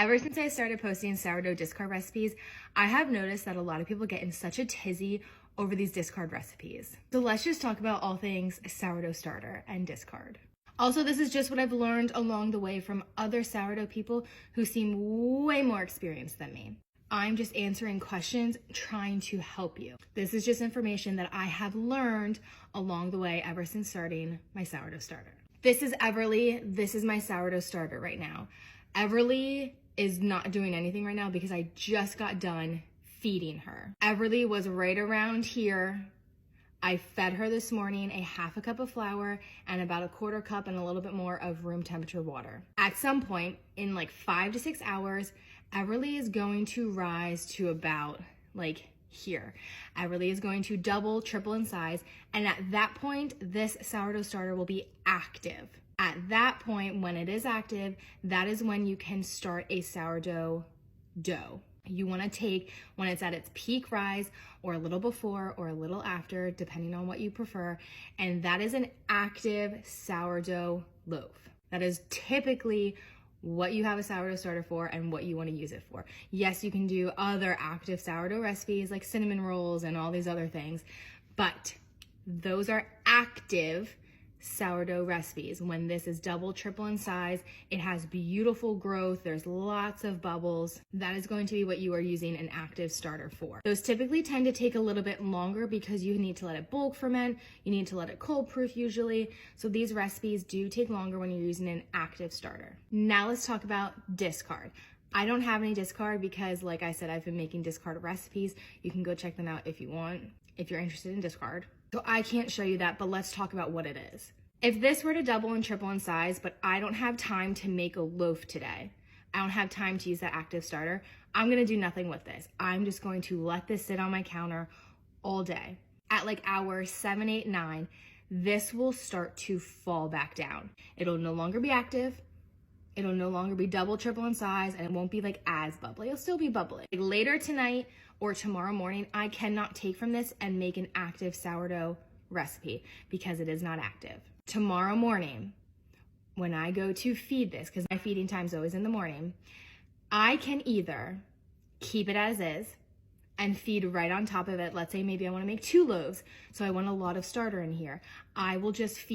Ever since I started posting sourdough discard recipes, I have noticed that a lot of people get in such a tizzy over these discard recipes. So let's just talk about all things sourdough starter and discard. Also, this is just what I've learned along the way from other sourdough people who seem way more experienced than me. I'm just answering questions, trying to help you. This is just information that I have learned along the way ever since starting my sourdough starter. This is Everly. This is my sourdough starter right now. Everly is not doing anything right now because I just got done feeding her. Everly was right around here. I fed her this morning a half a cup of flour and about a quarter cup and a little bit more of room temperature water. At some point in like 5 to 6 hours, Everly is going to rise to about like here. Everly is going to double, triple in size. And at that point, this sourdough starter will be active. At that point, when it is active, that is when you can start a sourdough dough. You want to take when it's at its peak rise or a little before or a little after, depending on what you prefer. And that is an active sourdough loaf. That is typically what you have a sourdough starter for and what you want to use it for. Yes, you can do other active sourdough recipes like cinnamon rolls and all these other things, but those are active sourdough recipes. When this is double, triple in size, it has beautiful growth, there's lots of bubbles. That is going to be what you are using an active starter for. Those typically tend to take a little bit longer because you need to let it bulk ferment, you need to let it cold proof usually. So these recipes do take longer when you're using an active starter. Now let's talk about discard. I don't have any discard because, like I said, I've been making discard recipes. You can go check them out if you want, if you're interested in discard. So I can't show you that, but let's talk about what it is. If this were to double and triple in size, but I don't have time to make a loaf today, I don't have time to use that active starter, I'm gonna do nothing with this. I'm just going to let this sit on my counter all day. At like hour 7, 8, 9, this will start to fall back down. It'll no longer be active. It'll no longer be double, triple in size, and it won't be like as bubbly. It'll still be bubbly. Like later tonight or tomorrow morning, I cannot take from this and make an active sourdough recipe because it is not active. Tomorrow morning, when I go to feed this, because my feeding time is always in the morning, I can either keep it as is and feed right on top of it. Let's say maybe I want to make 2 loaves, so I want a lot of starter in here. I will just feed